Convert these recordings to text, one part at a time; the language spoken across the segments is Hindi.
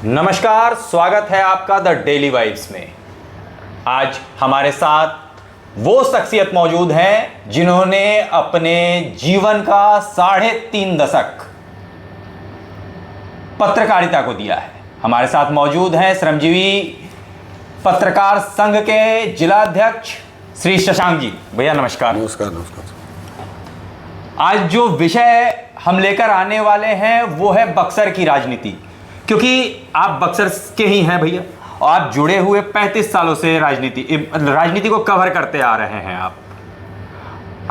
नमस्कार, स्वागत है आपका द डेली वाइब्स में। आज हमारे साथ वो शख्सियत मौजूद हैं जिन्होंने अपने जीवन का 3.5 दशक पत्रकारिता को दिया है। हमारे साथ मौजूद हैं श्रमजीवी पत्रकार संघ के जिलाध्यक्ष श्री शशांक जी। भैया नमस्कार। नमस्कार। नमस्कार। आज जो विषय हम लेकर आने वाले हैं वो है बक्सर की राजनीति, क्योंकि आप बक्सर के ही हैं भैया और आप जुड़े हुए 35 सालों से राजनीति को कवर करते आ रहे हैं।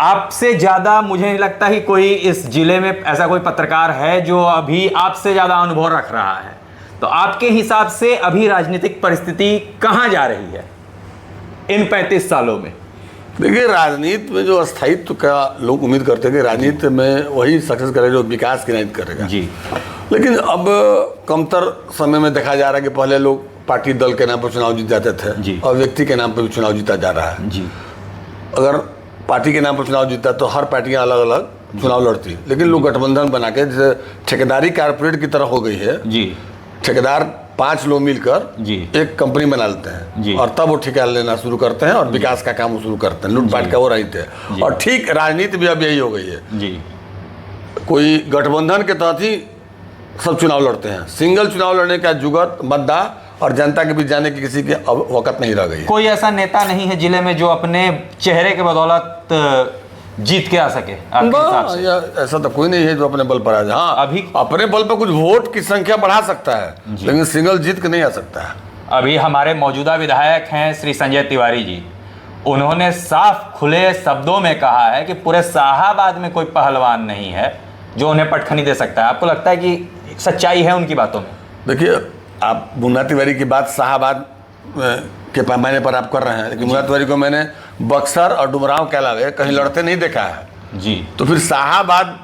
आपसे ज़्यादा मुझे नहीं लगता कि कोई इस जिले में ऐसा कोई पत्रकार है जो अभी आपसे ज़्यादा अनुभव रख रहा है। तो आपके हिसाब से अभी राजनीतिक परिस्थिति कहाँ जा रही है इन 35 सालों में? देखिए, राजनीति में जो स्थायित्व का लोग उम्मीद करते हैं कि राजनीति में वही सक्सेस करेगा जो विकास की राजनीति करेगा जी। लेकिन अब कमतर समय में देखा जा रहा है कि पहले लोग पार्टी दल के नाम पर चुनाव जीत जाते थे जी। और व्यक्ति के नाम पर भी चुनाव जीता जा रहा है जी। अगर पार्टी के नाम पर चुनाव जीता तो हर पार्टियां अलग अलग चुनाव लड़ती, लेकिन लोग गठबंधन बना के, जैसे ठेकेदारी कारपोरेट की तरह हो गई है जी। ठेकेदार 5 लोग मिलकर जी एक कंपनी बना लेते हैं जी। और तब वो ठेका लेना शुरू करते हैं और विकास का काम शुरू करते हैं। लूटपाट का वो रही थे। और ठीक राजनीति भी अब यही हो गई है जी। कोई गठबंधन के तहत ही सब चुनाव लड़ते हैं। सिंगल चुनाव लड़ने का जुगत, मद्दा और जनता के बीच जाने की किसी की अब वक़्त नहीं रह गई है। कोई ऐसा नेता नहीं है जिले में जो अपने चेहरे के बदौलत जीत के आ सके? ऐसा तो कोई नहीं है जो अपने बल पर आ जाए। हाँ, अभी अपने बल पर कुछ वोट की संख्या बढ़ा सकता है, लेकिन सिंगल जीत के नहीं आ सकता है। अभी हमारे मौजूदा विधायक हैं श्री संजय तिवारी जी, उन्होंने साफ खुले शब्दों में कहा है कि पूरे शाहाबाद में कोई पहलवान नहीं है जो उन्हें पटखनी दे सकता है। आपको लगता है कि सच्चाई है उनकी बातों में? देखिए, आप मुन्ना तिवारी की बात शाहाबाद के पैमाने पर आप कर रहे हैं, लेकिन मुन्ना तिवारी को मैंने बक्सर और डुमरांव के अलावा कहीं लड़ते नहीं देखा है जी। तो फिर शाहाबाद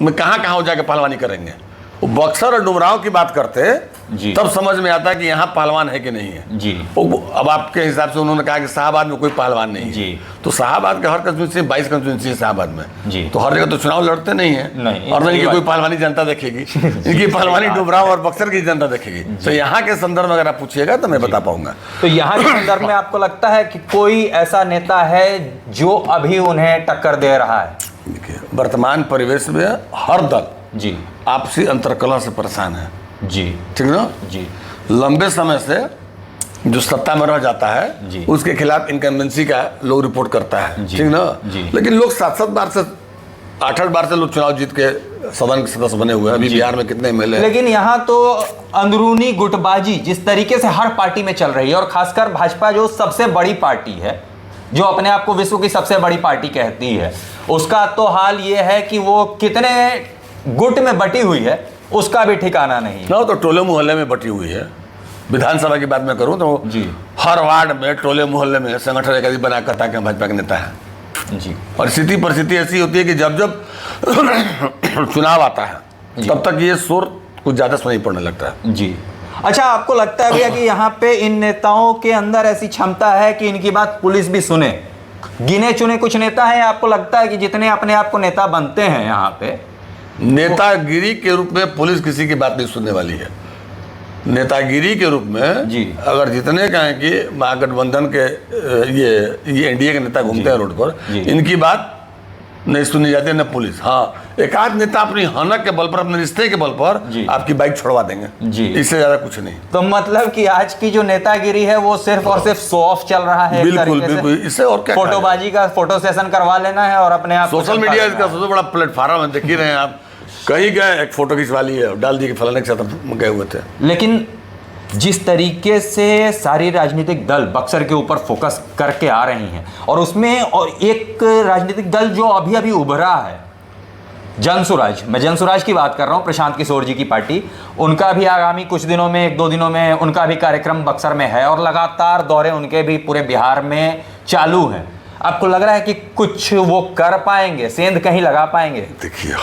में कहाँ कहाँ हो जाके पहलवानी करेंगे? वो बक्सर और डुमरांव की बात करते जी। तब समझ में आता है कि यहाँ पहलवान है कि नहीं है जी। अब आपके हिसाब से उन्होंने कहा कि शाहाबाद में कोई पहलवान नहीं जी। है, तो शाहाबाद का हर कंस्टिट्यूंसी 22 कंस्टिट्यूंसी है शाहाबाद में जी। तो हर जगह तो चुनाव लड़ते नहीं है और नहीं कोई पहलवानी जनता देखेगी। इनकी पहलवानी डुमरांव और बक्सर की जनता देखेगी। तो यहाँ के संदर्भ में अगर आप पूछिएगा तो मैं बता पाऊंगा। तो यहाँ के संदर्भ में आपको लगता है कि कोई ऐसा नेता है जो अभी उन्हें टक्कर दे रहा है? देखिए, वर्तमान परिवेश में हर दल जी आपसी अंतर्कलह से परेशान है जी। ठीक ना जी। लंबे समय से जो सत्ता में रह जाता है जी। उसके खिलाफ इनकम्बेंसी का लोग रिपोर्ट करता है, ठीक ना जी। लेकिन लोग 7-7 बार से 8-8 बार से लोग चुनाव जीत के सदन के सदस्य बने हुए हैं। अभी बिहार में कितने एमएलए? लेकिन यहाँ तो अंदरूनी गुटबाजी जिस तरीके से हर पार्टी में चल रही है, और खासकर भाजपा जो सबसे बड़ी पार्टी है, जो अपने आप को विश्व की सबसे बड़ी पार्टी कहती है, उसका तो हाल ये है कि वो कितने गुट में बटी हुई है उसका भी ठिकाना नहीं ना। तो टोले मोहल्ले में बटी हुई है। विधानसभा की बात मैं करूं तो जी हर वार्ड में, टोले मोहल्ले में संगठन एक आदमी बनाकर ताकि भाजपा के नेता है जी। और स्थिति परिस्थिति ऐसी होती है कि जब जब चुनाव आता है तब तक ये शोर कुछ ज़्यादा सुनाई पड़ने लगता है जी। अच्छा, आपको लगता है भैया कि यहाँ पे इन नेताओं के अंदर ऐसी क्षमता है कि इनकी बात पुलिस भी सुने? गिने चुने कुछ नेता हैं, आपको लगता है कि जितने अपने आप को नेता बनते हैं यहाँ पे, नेतागिरी के रूप में पुलिस किसी की बात नहीं सुनने वाली है? नेतागिरी के रूप में जी अगर जितने कहें कि महागठबंधन के ये एनडीए के नेता घूमते हैं रोड पर, इनकी बात नहीं सुनी जाती है न पुलिस। हाँ, एक आध नेता अपनी हनक के बल पर, अपने रिश्ते के बल पर आपकी बाइक छोड़वा देंगे जी। इससे ज्यादा कुछ नहीं। तो मतलब कि आज की जो नेतागिरी है वो सिर्फ और सिर्फ शो ऑफ चल रहा है। बिल्कुल बिल्कुल। इससे और क्या, फोटोबाजी का फोटो सेशन करवा लेना है और अपने आप सोशल मीडिया इसका सबसे बड़ा प्लेटफॉर्म है। देख ही रहे हैं आप, कहीं गए एक फोटो खिंचवा ली है, डाल दी कि फलाने के साथ गए हुए थे। लेकिन जिस तरीके से सारी राजनीतिक दल बक्सर के ऊपर फोकस करके आ रही हैं, और उसमें और एक राजनीतिक दल जो अभी अभी उभरा है, जनसुराज, मैं जनसुराज की बात कर रहा हूं, प्रशांत किशोर जी की पार्टी, उनका भी आगामी कुछ दिनों में, 1-2 दिनों में उनका भी कार्यक्रम बक्सर में है और लगातार दौरे उनके भी पूरे बिहार में चालू हैं। आपको लग रहा है कि कुछ वो कर पाएंगे, सेंध कहीं लगा पाएंगे? देखिए,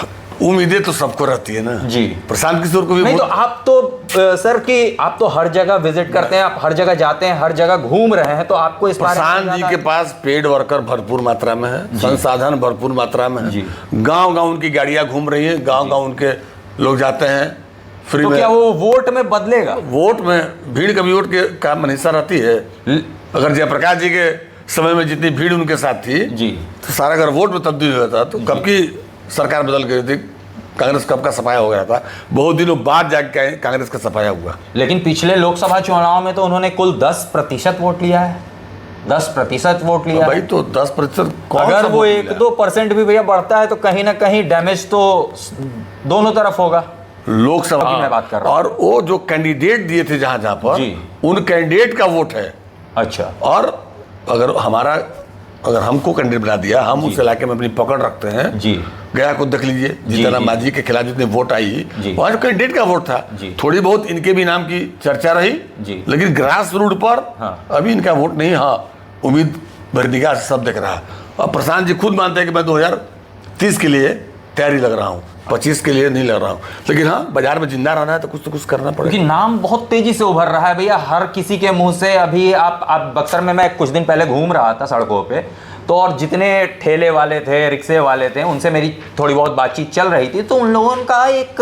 उम्मीदें तो सबको रहती है ना जी। प्रशांत किशोर को भी नहीं, तो आप तो सर कि आप तो हर जगह विजिट करते हैं, आप हर जगह जाते हैं, हर जगह घूम रहे हैं, तो आपको इस प्रशांत जी के पास पेड वर्कर भरपूर मात्रा में है, संसाधन भरपूर मात्रा में है। गांव गांव उनकी गाड़ियां घूम रही हैं, गांव गांव उनके लोग जाते हैं, फ्री तो में। क्या वो वोट में बदलेगा? वोट में भीड़ कभी वोट के काम में हिस्सा रहती है। अगर जयप्रकाश जी के समय में जितनी भीड़ उनके साथ थी जी, तो सारा अगर वोट में तब्दील हो जाता तो कब की सरकार बदल गई थी, कांग्रेस कब का सफाया हो गया था। बहुत दिनों बाद जाके कांग्रेस का सफाया हुआ। लेकिन पिछले लोकसभा चुनाव में तो उन्होंने कुल 10% वोट लिया है, 10% वोट लिया भाई है। तो 10% अगर वो 1-2% भी भैया बढ़ता है तो कहीं ना कहीं डैमेज तो दोनों तरफ होगा। लोकसभा अभी मैं बात कर रहा हूं। और वो जो कैंडिडेट दिए थे जहां जहां पर जी। उन कैंडिडेट का वोट है। अच्छा, और अगर हमको कैंडिडेट बना दिया, हम उस इलाके में अपनी पकड़ रखते हैं। जी, गया को देख लीजिए, जी, जितना जी। मांझी के खिलाफ जितने वोट आई जी। वहां जो कैंडिडेट का वोट था, जी। थोड़ी बहुत इनके भी नाम की चर्चा रही, जी। लेकिन ग्रास रूट पर हाँ। अभी इनका वोट नहीं। हाँ, उम्मीद भरी निगाह से सब देख रहा है। और प्रशांत जी खुद मानते हैं कि मैं 2030 के लिए तैयारी लग रहा हूँ, 25 के लिए नहीं लग रहा हूँ। लेकिन हाँ, बाजार में जिंदा रहना है तो कुछ करना पड़ेगा। क्योंकि नाम बहुत तेजी से उभर रहा है भैया हर किसी के मुंह से। अभी आप बक्सर में, मैं कुछ दिन पहले घूम रहा था सड़कों पे, तो और जितने ठेले वाले थे, रिक्शे वाले थे, उनसे मेरी थोड़ी बहुत बातचीत चल रही थी, तो उन लोगों का एक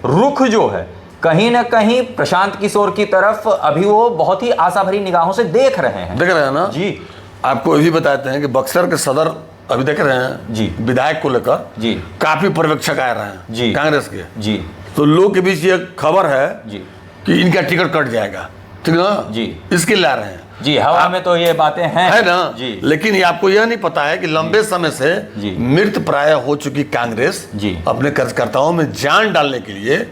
रुख जो है कहीं ना कहीं प्रशांत किशोर की तरफ अभी वो बहुत ही आशा भरी निगाहों से देख रहे हैं। देख रहे हैं ना जी। आपको ये भी बताते हैं कि बक्सर के सदर अभी देख रहे हैं जी, विधायक को लेकर जी, काफी पर्यवेक्षक आ रहे हैं जी, कांग्रेस के। जी, तो लोग के बीच ये खबर है जी, कि इनका टिकट कट जाएगा, ठीक है ना जी। इसके ला रहे हैं जी, हवा में तो ये बातें हैं, है ना जी। लेकिन ये आपको यह नहीं पता है कि लंबे समय से जी। मृत प्राय हो चुकी कांग्रेस जी। अपने कार्यकर्ताओं में जान डालने के लिए,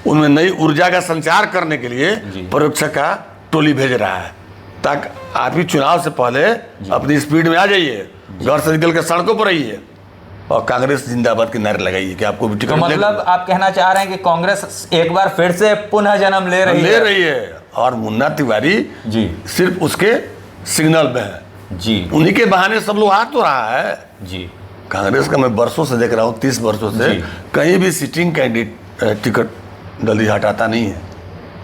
उनमें नई ऊर्जा का संचार करने के लिए जी। पर्यवेक्षक का टोली भेज रहा है, ताकि आप ही चुनाव से पहले अपनी स्पीड में आ जाइए, घर से निकल के सड़कों पर आइए और कांग्रेस जिंदाबाद के नारे लगाइए कि आपको भी तो टिकट मतलब आप कहना चाह रहे हैं कि कांग्रेस एक बार फिर से पुनः जन्म ले रही है। और मुन्ना तिवारी जी, सिर्फ उसके सिग्नल में है। जी, उन्हीं के बहाने सब लोग आ तो रहा है। जी, कांग्रेस का मैं वर्षों से देख रहा हूँ, 30 वर्षों से जी। कहीं भी सिटिंग कैंडिडेट टिकट जल्दी हटाता नहीं है,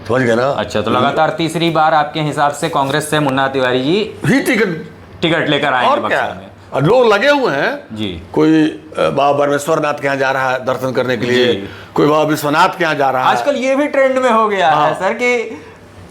समझ गए ना। अच्छा, तो लगातार तीसरी बार आपके हिसाब से कांग्रेस से मुन्ना तिवारी जी ही टिकट लेकर आए और क्या, और लोग लगे हुए हैं जी। कोई बाबा परमेश्वर नाथ के यहाँ जा रहा है दर्शन करने के लिए, जी। कोई बाबा विश्वनाथ के यहाँ जा रहा है। आजकल ये भी ट्रेंड में हो गया है सर कि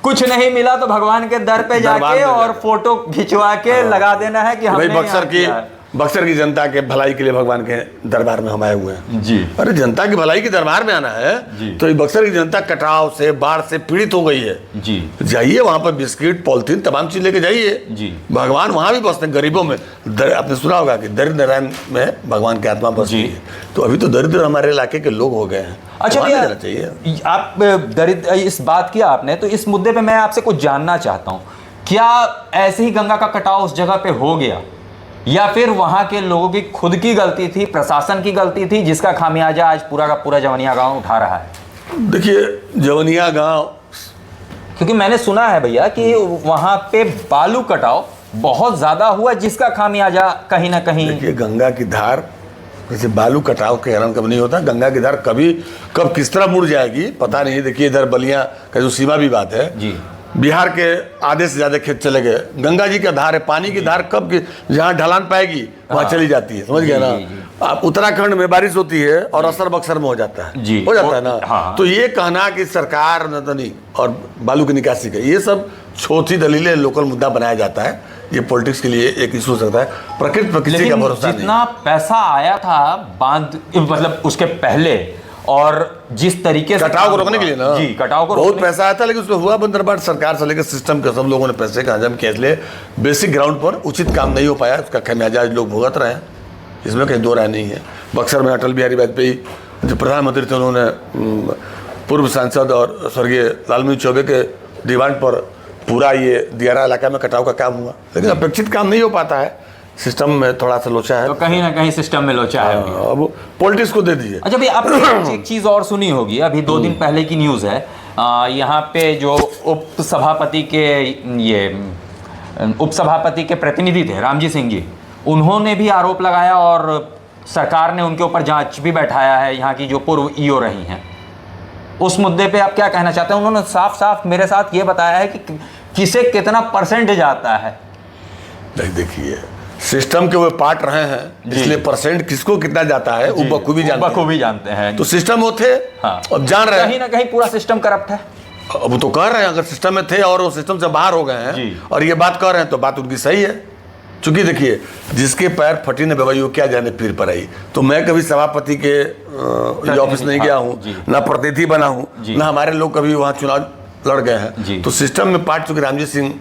कुछ नहीं मिला तो भगवान के दर पे जाके और फोटो खिंचवा के लगा देना है कि हमने भाई बक्सर की जनता के भलाई के लिए भगवान के दरबार में हम आए हुए हैं जी। अरे जनता की भलाई के दरबार में आना है तो ये बक्सर की जनता कटाव से, बाढ़ से पीड़ित हो गई है जी। जाइए वहां पर बिस्किट, पॉलिथीन, तमाम चीज लेके जाइए जी। भगवान वहां भी बसते हैं गरीबों में। आपने सुना होगा कि दरिद्र नारायण में भगवान की आत्मा बसती है, तो अभी तो दरिद्र हमारे इलाके के लोग हो गए हैं। अच्छा वहाँ नहीं भैया, जाना चाहिए। आप दरिद्र इस बात किया आपने, तो इस मुद्दे पे मैं आपसे कुछ जानना चाहता हूँ, क्या ऐसे ही गंगा का कटाव उस जगह पे हो गया या फिर वहां के लोगों की खुद की गलती थी, प्रशासन की गलती थी, जिसका खामियाजा आज पूरा का पूरा जवनिया गांव उठा रहा है? देखिए जवनिया गांव, क्योंकि मैंने सुना है भैया कि वहां पे बालू कटाव बहुत ज्यादा हुआ, जिसका खामियाजा कहीं ना कहीं। देखिए गंगा की धार जैसे बालू कटाव के कारण कब नहीं होता, गंगा की धार कब किस तरह मुड़ जाएगी पता नहीं। देखिए इधर बलिया का जो सीमा विवाद है जी, बिहार के आधे से ज्यादा खेत चले गए, गंगा जी का धार है, पानी की धार कब जहाँ ढलान पाएगी वहां चली जाती है, समझ गए ना आप। उत्तराखंड में बारिश होती है और असर बक्सर में हो जाता है जी, हो जाता है ना। हाँ। तो ये कहना कि सरकार नतनी और बालू की निकासी का, ये सब छोटी दलीलें, लोकल मुद्दा बनाया जाता है। ये पॉलिटिक्स के लिए एक इशू हो सकता है, प्रकृति का भरोसा नहीं। जितना पैसा आया था बांध, मतलब उसके पहले, और जिस तरीके से कटाव को रोकने के लिए ना, जी, कटाव को बहुत पैसा आया था, लेकिन उसमें हुआ बंदरबाट सरकार से लेकर सिस्टम के सब लोगों ने पैसे का हजम किया, इसलिए बेसिक ग्राउंड पर उचित काम नहीं हो पाया, उसका खामियाजा लोग भुगत रहे हैं, इसमें कहीं दो राय नहीं है। बक्सर में अटल बिहारी वाजपेयी जो प्रधानमंत्री थे, उन्होंने पूर्व सांसद और स्वर्गीय लालमी चौबे के डिमांड पर पूरा ये दियारा इलाका में कटाव का काम हुआ, लेकिन अपेक्षित काम नहीं हो पाता है, सिस्टम में थोड़ा सा लोचा है, तो कहीं ना कहीं सिस्टम में लोचा है। अब पॉलिटिक्स को दे दीजिए। अच्छा भैया, आपने एक चीज और सुनी होगी, अभी 2 दिन पहले की न्यूज़ है, यहाँ पे जो उप सभापति के प्रतिनिधि थे रामजी सिंह जी, उन्होंने भी आरोप लगाया और सरकार ने उनके ऊपर जांच भी बैठाया है, यहाँ की जो पूर्व ईओ रही हैं। उस मुद्दे पे आप क्या कहना चाहते हैं? उन्होंने साफ साफ मेरे साथ ये बताया है कि किसे कितना % जाता है। नहीं देखिए, सिस्टम के वो पार्ट रहे हैं, इसलिए परसेंट किसको कितना जाता है वो बखूबी जानते हैं। तो सिस्टम वो थे, हाँ। अब जान रहे हैं कहीं ना कहीं पूरा सिस्टम करप्ट है। अब तो कह रहे हैं अगर सिस्टम में थे और वो सिस्टम से बाहर हो गए हैं और ये बात कह रहे हैं तो बात उनकी सही है। चूंकि देखिए, जिसके पैर फटी न बेवाई वो क्या जाने पीर पर आई। तो मैं कभी सभापति के ऑफिस नहीं गया हूँ, ना प्रतिनिधि बना हूँ, ना हमारे लोग कभी वहाँ चुनाव लड़ गए हैं। तो सिस्टम में पार्ट चूंकि रामजी सिंह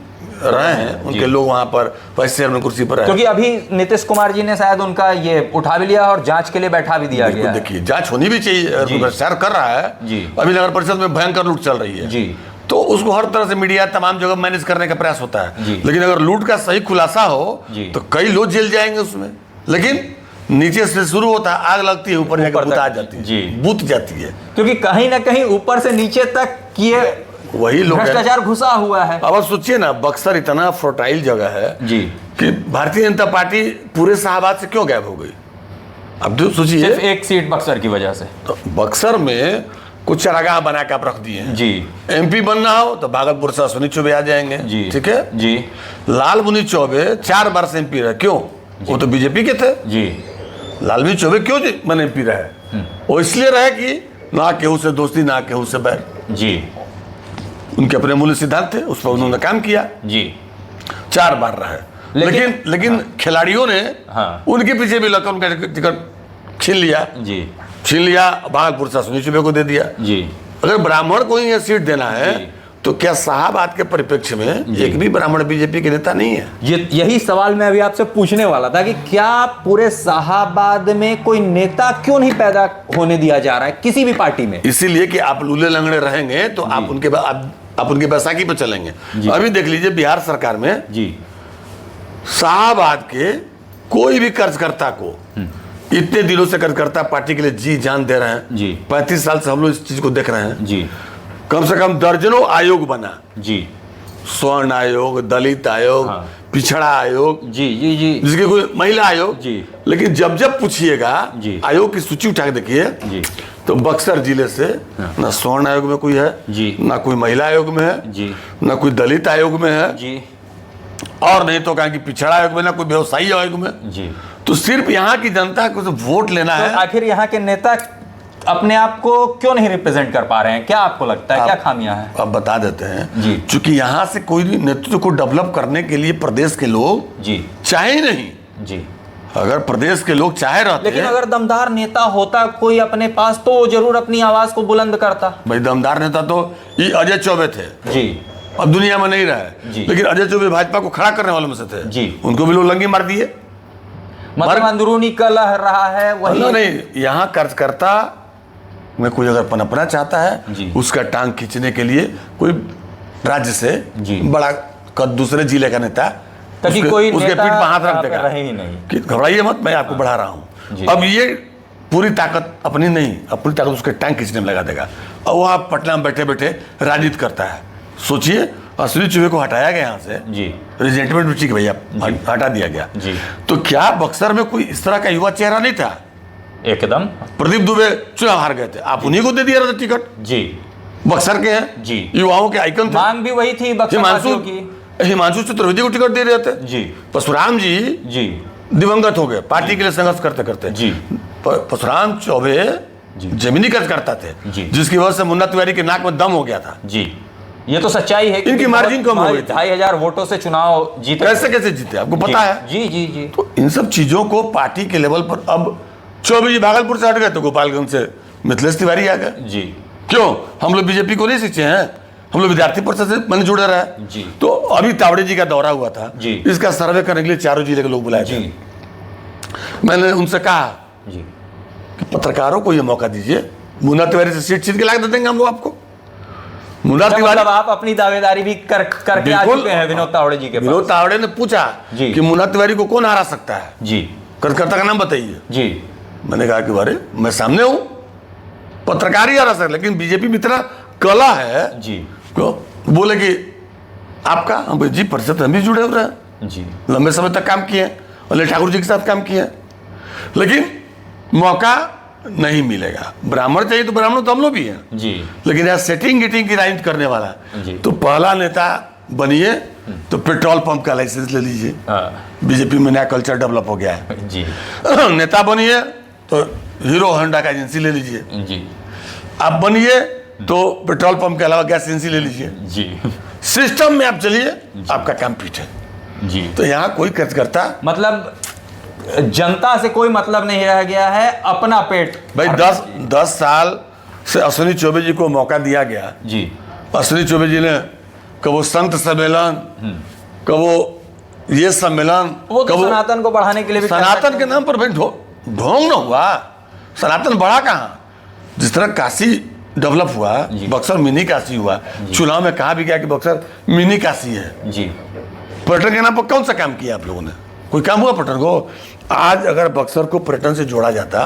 रहे हैं, उनके लोग वहाँ पर वाइस चेयरमैन कुर्सी पर रहे। क्योंकि अभी नीतीश कुमार जी ने शायद उनका ये उठा भी लिया और जांच के लिए बैठा भी दिया गया। देखिए, जांच होनी भी चाहिए, भ्रष्टाचार कर रहा है। अभी नगर परिषद में भयंकर लूट चल रही है, तो उसको हर तरह से मीडिया तमाम जगह मैनेज करने का प्रयास होता है। लेकिन अगर लूट का सही खुलासा हो तो कई लोग जेल जाएंगे उसमें। लेकिन नीचे से शुरू होता है, आग लगती है, ऊपर जाकर बुता आ जाती है, बुत जाती है। क्योंकि कहीं ना कहीं ऊपर से नीचे तक ये वही लोग भ्रष्टाचार घुसा हुआ है। अब सोचिए ना, बक्सर इतना फर्टाइल जगह है कि भारतीय जनता पार्टी पूरे शाहबाद से क्यों गायब हो गई। अब तो सोचिए, सिर्फ एक सीट बक्सर की वजह से। तो बक्सर में कुछ चरागाह बना के आप रख दिए हैं। जी। एमपी बनना हो तो भागलपुर से अश्विनी चौबे आ जाएंगे। ठीक है जी। लालमुनि चौबे 4 बार से एमपी रहे, क्यों? वो तो बीजेपी के थे जी। लालमुनि चौबे क्यों मैंने एमपी रहे? वो इसलिए रहे कि ना केहू से दोस्ती ना केहू से बैर। जी। उनके अपने मूल्य सिद्धांत थे, उस पर उन्होंने काम किया। जी। 4 बार रहे। लेकिन खिलाड़ियों ने उनके पीछे भी लगकर उनका टिकट छीन लिया। छीन लिया, भागलपुर से अश्विनी चौबे को दे दिया। अगर ब्राह्मण को ही सीट देना है तो क्या शाहबाद के परिप्रेक्ष्य में एक भी ब्राह्मण बीजेपी के नेता नहीं है? यही सवाल मैं अभी आपसे पूछने वाला था कि क्या पूरे शाहबाद में कोई नेता क्यों नहीं पैदा होने दिया जा रहा है किसी भी पार्टी में? इसीलिए कि आप लूले लंगड़े रहेंगे तो आप उनके बैसाखी पर चलेंगे। अभी देख लीजिए, बिहार सरकार में शाहबाद के कोई भी कर्जकर्ता को इतने दिनों से कर्जकर्ता पार्टी के लिए जी जान दे रहे हैं। 35 साल से हम लोग इस चीज को देख रहे हैं। कम से कम दर्जनों आयोग बना। स्वर्ण आयोग, दलित आयोग, पिछड़ा आयोग, जिसके कोई महिला आयोग। लेकिन जब पूछिएगा आयोग की सूची उठा के देखिए तो बक्सर जिले से ना स्वर्ण आयोग में कोई है, ना कोई महिला आयोग में है, ना कोई दलित आयोग में है, और नहीं तो कहा कि पिछड़ा आयोग में, ना कोई व्यवसायी आयोग में। तो सिर्फ यहाँ की जनता को वोट लेना है। आखिर यहाँ के नेता अपने आप को क्यों नहीं रिप्रेजेंट कर पा रहे हैं? क्या आपको लगता है, क्या खामियां हैं? अब बता देते हैं। चूंकि यहाँ से कोई नेतृत्व को डेवलप करने के लिए प्रदेश के लोग चाहे नहीं। अगर प्रदेश के लोग चाहे रहते, लेकिन अगर दमदार नेता होता कोई अपने पास तो जरूर अपनी आवाज को बुलंद करता। भाई, दमदार नेता तो ये अजय चौबे थे। अब दुनिया में नहीं रहे, लेकिन अजय चौबे भाजपा को खड़ा करने वालों में से थे। उनको भी लोग लंगी मार दिए। मतलब अंदरूनी कलह रहा है वही। नहीं, यहाँ कर्जकर्ता में कोई अगर पनपना चाहता है, उसका टांग खींचने के लिए कोई राज्य से बड़ा दूसरे जिले का नेता उसके पीठ पर हाथ रख देगा। रहे ही नहीं कि घबराइए मत, मैं आपको बढ़ा रहा हूँ। अब ये पूरी ताकत अपनी नहीं, अपनी ताकत उसके टांग खींचने में लगा देगा। और वहाँ पटना में बैठे बैठे राजनीति करता है। सोचिए, अश्विनी चौबे को हटाया गया यहाँ से, रिजेंटमेंट ठीक भैया हटा दिया गया। तो क्या बक्सर में कोई इस तरह का युवा चेहरा नहीं था? एकदम। प्रदीप दुबे चुनाव हार गए थे, आप उन्हीं को दे दिया था टिकट। बक्सर के हैं, युवाओं के आइकन थे। मांग भी वही थी बक्सर की। हिमांशु चतुर्वेदी को टिकट दे रहे थे। परशुराम जी दिवंगत हो गए पार्टी के लिए संघर्ष करते करते। परशुराम चौबे जमीनी कर्जकर्ता थे, जिसकी वजह से मुन्ना तिवारी के नाक में दम हो गया था। ये तो सच्चाई है। इनकी मार्जिन कम हो गई। 2500 वोटों से चुनाव जीते। कैसे जीते आपको पता है? जी। तो इन सब चीजों को पार्टी के लेवल पर, अब चौबे जी भागलपुर से हट गए तो गोपालगंज से मिथिलेश तिवारी आ गए। क्यों? हम लोग बीजेपी को नहीं सींचे हैं, हम लोग विद्यार्थी परिषद से मन जुड़े रहे। तो अभी तावड़े जी का दौरा हुआ था, इसका सर्वे करने के लिए चारों जिले के लोग बुलाए थे। मैंने उनसे कहा कि पत्रकारों को यह मौका दीजिए, मुन्ना तिवारी से सीट छीन के ला के दे देंगे हम लोग आपको। मुन्ना तिवारी, मतलब आप अपनी दावेदारी भी करके आ चुके हैं विनोद तावड़े जी के पास। विनोद तावड़े ने पूछा कि मुन्ना तिवारी को कौन हरा सकता है, कर्जकर्ता का नाम बताइए। मैंने कहा कि अरे मैं सामने हूं, पत्रकार ही हरा सकता, लेकिन बीजेपी में इतना कला है। क्यों? बोले कि आपका, हम जी परिषद हम भी जुड़े हो रहे हैं, लंबे समय तक काम किए, और ठाकुर जी के साथ काम किए, लेकिन मौका नहीं मिलेगा। ब्राह्मण चाहिए तो ब्राह्मण तो हम लोग भी हैं, लेकिन यार सेटिंग गिटिंग की राजनीति करने वाला तो पहला नेता बनिए तो पेट्रोल पंप का लाइसेंस ले लीजिए। बीजेपी में नया कल्चर डेवलप हो गया है जी। नेता बनिए तो हीरो होंडा का एजेंसी ले लीजिए जी। आप बनिए तो पेट्रोल पंप के अलावा गैस एजेंसी ले लीजिए जी। सिस्टम में आप चलिए, आपका काम फिट है जी। तो यहाँ कोई करता मतलब जनता से कोई मतलब नहीं रह गया है, अपना पेट। भाई 10 साल से अश्विनी चौबे जी को मौका दिया गया जी। अश्विनी चौबे जी ने कबो संत सम्मेलन, कबो ये सम्मेलन, वो तो सनातन को बढ़ाने के लिए भी सनातन के नाम पर भाई ढोंग न हुआ। सनातन बढ़ा कहाँ? जिस तरह काशी डेवलप हुआ, बक्सर मिनी काशी हुआ, चुनाव में कहा भी गया कि बक्सर मिनी काशी है जी। पर्यटन के नाम पर कौन सा काम किया आप लोगों ने? कोई काम हुआ पर्यटन को? आज अगर बक्सर को पर्यटन से जोड़ा जाता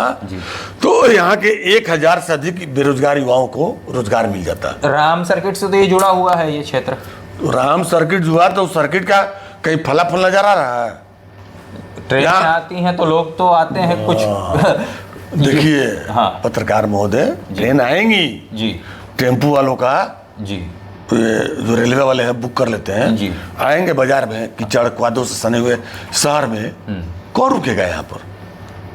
तो यहाँ के 1000 से अधिक बेरोजगार युवाओं को रोजगार मिल जाता। राम सर्किट से तो ये जुड़ा हुआ है ये क्षेत्र। राम सर्किट हुआ तो सर्किट का कहीं फला फल नजर आ रहा है। ट्रेन आती हैं तो लोग तो आते हैं कुछ देखिए हाँ। पत्रकार महोदय, ट्रेन आएंगी जी, टेम्पू वालों का जी, जो रेलवे वाले हैं बुक कर लेते हैं जी, आएंगे बाजार में कीचड़ क्वादों से सने हुए शहर में, कौन रुकेगा यहाँ पर?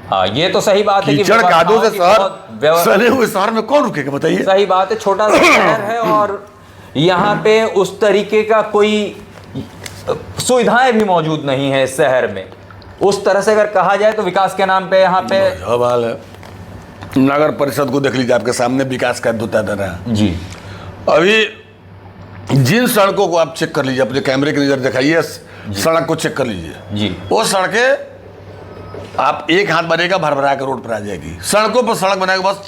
हाँ ये तो सही बात है कि कीचड़ कादों से शहर सने हुए शहर में कौन रुकेगा बताइए? सही बात है, छोटा सा शहर है और यहाँ पे उस तरीके का कोई सुविधाएं भी मौजूद नहीं है इस शहर में। उस तरह से अगर कहा जाए तो विकास के नाम पे यहाँ पे सवाल है। नगर परिषद को देख लीजिए, आपके सामने विकास का दूता दे रहा है जी। अभी जिन सड़कों को आप चेक कर लीजिए, अपने कैमरे की नजर दिखाइए, सड़क को चेक कर लीजिए जी। वो सड़कें आप एक हाथ बनेगा भरभरा के रोड पर आ जाएगी। सड़कों पर सड़क बनाएगा बस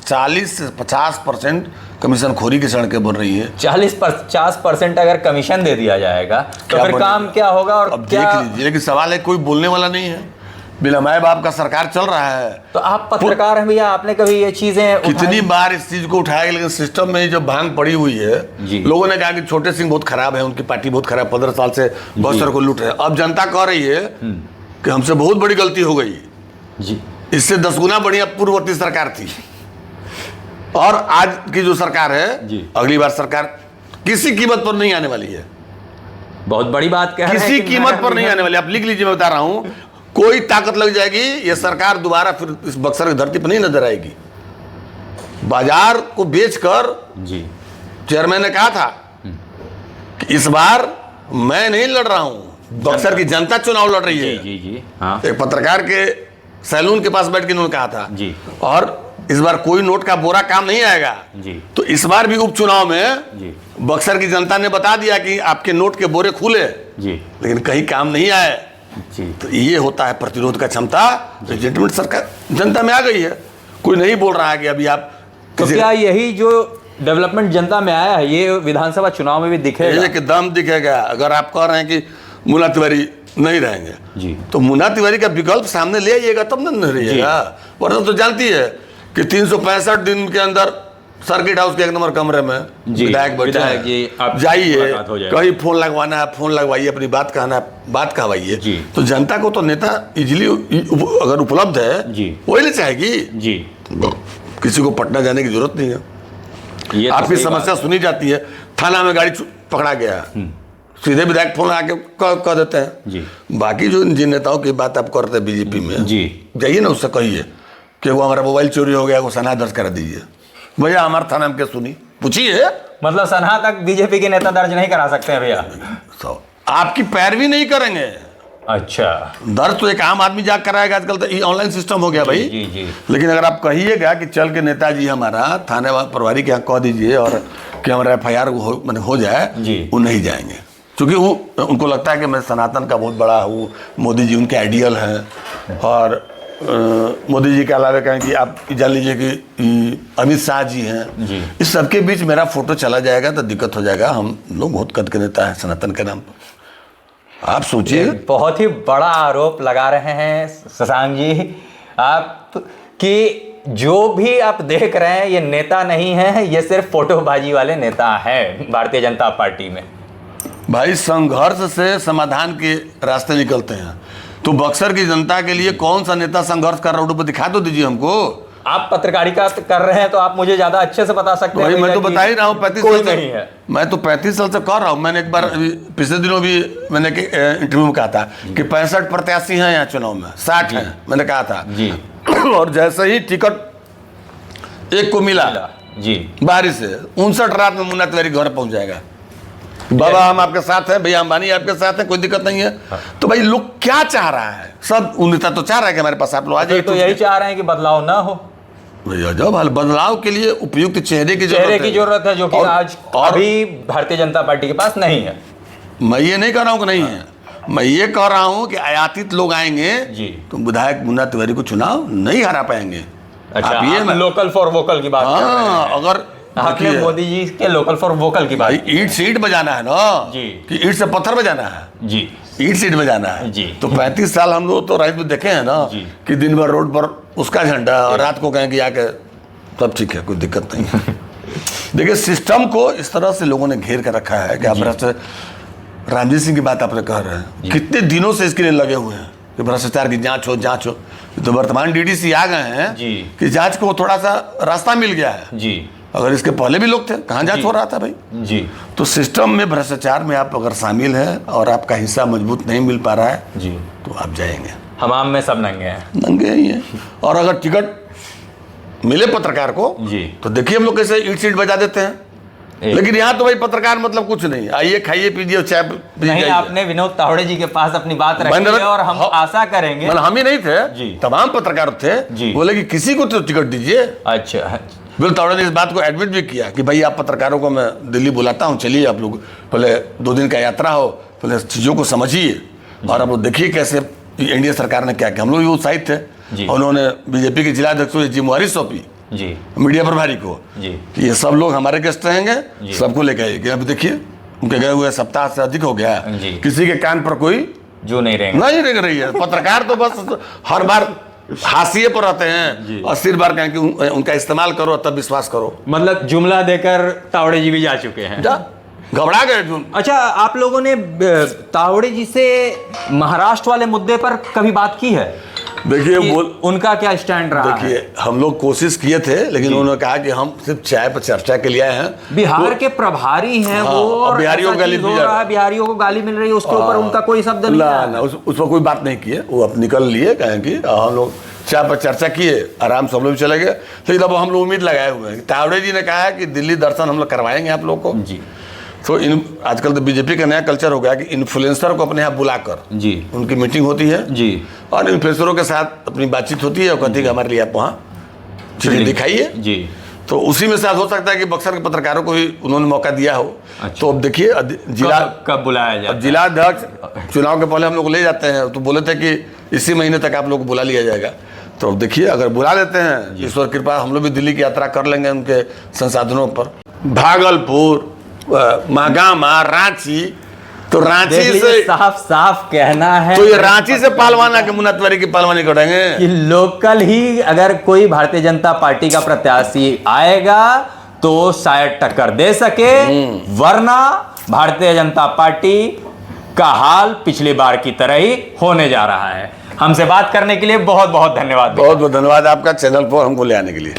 40 से 50% कमीशन खोरी की सड़कें बन रही है। 50% अगर कमीशन दे दिया जाएगा तो फिर काम क्या होगा? और अब क्या देख लीजिए, लेकिन सवाल है कोई बोलने वाला नहीं है। बिना माए बाप का सरकार चल रहा है। तो आप पत्रकार हैं भैया, आपने कभी ये चीजें कितनी बार इस चीज को उठाया, लेकिन सिस्टम में जो भांग पड़ी हुई है, लोगों ने कहा कि छोटे सिंह बहुत खराब है, उनकी पार्टी बहुत खराब, 15 साल से बक्सर को लूट रहे हैं। अब जनता कह रही है कि हमसे बहुत बड़ी गलती हो गई जी। इससे 10 गुना बढ़िया पूर्ववर्ती सरकार थी। और आज की जो सरकार है, अगली बार सरकार किसी कीमत पर नहीं आने वाली है। बहुत बड़ी बात कह रहे हैं, किसी कीमत पर नहीं आने वाली। आप लिख लीजिए, मैं बता रहा हूं, कोई ताकत लग जाएगी, ये सरकार दोबारा फिर इस बक्सर की धरती पर नहीं नजर आएगी। बाजार को बेचकर जी चेयरमैन ने कहा था कि इस बार मैं नहीं लड़ रहा हूं, बक्सर की जनता चुनाव लड़ रही है। जी जी हाँ। एक पत्रकार के सैलून के पास बैठ के उन्होंने कहा था जी। और इस बार कोई नोट का बोरा काम नहीं आएगा जी। तो इस बार भी उपचुनाव में जी बक्सर की जनता ने बता दिया कि आपके नोट के बोरे खुले जी, लेकिन कहीं काम नहीं आए जी। तो ये होता है प्रतिरोध का क्षमता। लेजिटिमेट सरकार जनता में आ गई है, कोई नहीं बोल रहा है कि अभी आप तो क्या यही जो डेवलपमेंट जनता में आया है ये विधानसभा चुनाव में भी दिखेगा? एकदम दिखेगा। अगर आप कह रहे हैं कि मुन्ना तिवारी नहीं रहेंगे जी, तो मुन्ना तिवारी का विकल्प सामने ले आइएगा तब नहीं रहिएगा। वरना तो जानती है कि 365 दिन के अंदर सर्किट हाउस के 1 नंबर कमरे में विधायक बैठे हैं, जाइए कहीं फोन लगवाना है फोन लगवाइए, अपनी बात कहना है बात कहवाइए। तो जनता को तो नेता इजीली अगर उपलब्ध है वही ले चाहेगी जी। किसी को पटना जाने की जरूरत नहीं है। आपकी समस्या सुनी जाती है, थाना में गाड़ी पकड़ा गया, सीधे विधायक फोन आके कह देते हैं जी। बाकी जो जिन नेताओं की बात आप करते हैं बीजेपी में जी, जाइए ना उससे कहिए कि वो हमारा मोबाइल चोरी हो गया, वो सनहा दर्ज करा दीजिए। भैया हमारे थाना में क्या सुनी, पूछिए। मतलब सनहा तक बीजेपी के नेता दर्ज नहीं करा सकते हैं भैया? तो आपकी पैरवी नहीं करेंगे। अच्छा, दर्ज तो एक आम आदमी जाकर कराएगा, आजकल तो ये ऑनलाइन सिस्टम हो गया भाई जी, जी। लेकिन अगर आप कहिएगा कि चल के नेताजी हमारा थाने प्रभारी के यहाँ कह दीजिए और कि हमारा FIR हो जाए, वो नहीं जाएंगे। क्योंकि वो उनको लगता है कि मैं सनातन का बहुत बड़ा हूँ, मोदी जी उनके आइडियल हैं। और मोदी जी के अलावा कहें कि आप जान लीजिए कि अमित शाह जी हैं जी। इस सबके बीच मेरा फोटो चला जाएगा तो दिक्कत हो जाएगा। हम लोग बहुत कद के नेता हैं सनातन के नाम पर। आप सोचिए, बहुत ही बड़ा आरोप लगा रहे हैं शशांक जी आप कि जो भी आप देख रहे हैं ये नेता नहीं है, ये सिर्फ फोटोबाजी वाले नेता हैं भारतीय जनता पार्टी में। भाई संघर्ष से समाधान के रास्ते निकलते हैं। तो बक्सर की जनता के लिए कौन सा नेता संघर्ष कर रहा है, दिखा तो दीजिए हमको। आप पत्रकारिता कर रहे हैं तो आप मुझे ज्यादा अच्छे से बता सकते हैं। वही मैं तो बता ही रहा हूँ, 35 कोई साल से नहीं है। मैं तो 35 साल से कर रहा हूँ। मैंने एक बार पिछले दिनों भी मैंने इंटरव्यू में कहा था कि 65 प्रत्याशी हैं यहाँ चुनाव में, 60 हैं मैंने कहा था जी। और जैसे ही टिकट एक को मिला जी, बारिश से 59 रात में मुन्ना तिवारी घर पहुंच जाएगा, बाबा हम आपके साथ हैं, भैया अंबानी आपके साथ हैं, कोई दिक्कत नहीं है। तो भाई लोग क्या चाह रहा है, सब नेता तो चाह रहा है कि हमारे पास आप लोग आ जाइए। तो यही चाह रहे हैं कि बदलाव ना हो। भैया जब बदलाव के लिए उपयुक्त चेहरे की जरूरत है, जो कि आज अभी भारतीय जनता पार्टी के पास नहीं है। मैं ये नहीं कह रहा हूँ कि नहीं है, मैं ये कह रहा हूँ कि आयातित लोग आएंगे जी, तो विधायक मुन्ना तिवारी को चुनाव नहीं हरा पाएंगे। अच्छा, आप ये लोकल फॉर वोकल की बात कर रहे हैं। अगर आपने मोदी जी के लोकल फॉर वोकल की बात, ईंट से ईंट बजाना है ना जी, कि ईंट से पत्थर बजाना है जी, ईंट से ईंट बजाना है जी। तो 35 साल हम लोग तो राइट में देखे हैं ना जी, कि दिन भर रोड पर उसका झंडा और रात को कहें कि आके सब ठीक है, कोई दिक्कत नहीं है। देखिए सिस्टम को इस तरह से लोगों ने घेर कर रखा है कि आप भ्रष्टाचार, रामजीत सिंह की बात आपने कह रहे हैं, कितने दिनों से इसके लिए लगे हुए हैं कि भ्रष्टाचार की जांच हो जांच हो। तो वर्तमान डीडीसी आ गए हैं जी, कि जांच को थोड़ा सा रास्ता मिल गया है जी। अगर इसके पहले भी लोग थे, कहाँ जांच हो रहा था भाई जी। तो सिस्टम में भ्रष्टाचार में आप अगर शामिल हैं और आपका हिस्सा मजबूत नहीं मिल पा रहा है जी, तो आप जाएंगे। हमाम में सब नंगे हैं, नंगे ही हैं। और अगर टिकट मिले पत्रकार को जी, तो देखिए हम लोग कैसे ईट सीट बजा देते हैं। लेकिन यहाँ तो भाई पत्रकार मतलब कुछ नहीं, आइए खाइए पीजिए और चाय नहीं। आपने विनोद तावड़े जी के पास अपनी बात रखी है और हम आशा करेंगे, मतलब हम ही नहीं थे जी, तमाम पत्रकार थे जी, बोले कि किसी को तो टिकट दीजिए। अच्छा, विनोद तावड़े ने इस बात को एडमिट भी किया कि भाई आप पत्रकारों को मैं दिल्ली बुलाता हूँ, चलिए आप लोग पहले 2 दिन का यात्रा हो, पहले चीज़ों को समझिए और आप लोग देखिए कैसे एनडीए सरकार ने क्या किया। हम लोग भी उत्साहित थे। उन्होंने बीजेपी के जिलाध्यक्ष को जिम्मेवारी सौंपी जी, मीडिया प्रभारी को जी, कि ये सब लोग हमारे गेस्ट रहेंगे, सबको लेकर आइए। अब देखिए उनके गए हुए सप्ताह से अधिक हो गया, किसी के कान पर कोई जो नहीं रहेंगे, नहीं रह रही है। पत्रकार तो बस हर बार हाशिए पर रहते हैं और सिर बार कहें कि उनका इस्तेमाल करो तब विश्वास करो, मतलब जुमला देकर तावड़े जी भी जा चुके हैं, घबरा गए। अच्छा, आप लोगों ने तावड़े जी से महाराष्ट्र वाले मुद्दे पर कभी बात की है? देखिए उनका क्या स्टैंड रहा है? देखिए हम लोग कोशिश किए थे लेकिन उन्होंने कहा कि हम सिर्फ चाय पर चर्चा के लिए आए हैं। बिहार के प्रभारी हैं वो, और बिहारियों को गाली हो रहा है, बिहारियों को गाली मिल रही है, उसके ऊपर उनका कोई शब्द नहीं ना उस पर कोई बात नहीं किए, वो अब निकल लिए, कहें कि हम लोग चाय पर चर्चा किए, आराम से हम लोग चले गए। लेकिन अब हम लोग उम्मीद लगाए हुए हैं, तावड़े जी ने कहा है कि दिल्ली दर्शन हम लोग करवाएंगे आप लोग को जी। तो आजकल तो बीजेपी का नया कल्चर हो गया कि इन्फ्लुएंसर को अपने यहाँ बुलाकर जी उनकी मीटिंग होती है जी, और इन्फ्लुएंसरों के साथ अपनी बातचीत होती है और कहती है कि हमारे लिए आप वहाँ चीजें दिखाइए जी। तो उसी में से हो सकता है कि बक्सर के पत्रकारों को ही उन्होंने मौका दिया हो। अच्छा। तो अब देखिए जिला कब बुलाया जाए, अब जिलाध्यक्ष चुनाव के पहले हम लोग ले जाते हैं, तो बोले थे कि इसी महीने तक आप लोग को बुला लिया जाएगा। तो अब देखिए अगर बुला लेते हैं, ईश्वर कृपा हम लोग भी दिल्ली की यात्रा कर लेंगे उनके संसाधनों पर। भागलपुर, महागामा, रांची, तो रांची से साफ साफ कहना है तो ये रांची से पहलवाना के मुन्ना तिवारी की पहलवानी करेंगे कि लोकल ही अगर कोई भारतीय जनता पार्टी का प्रत्याशी आएगा तो शायद टक्कर दे सके, वरना भारतीय जनता पार्टी का हाल पिछली बार की तरह ही होने जा रहा है। हमसे बात करने के लिए बहुत बहुत धन्यवाद। बहुत बहुत धन्यवाद आपका चैनल पर हमको ले आने के लिए।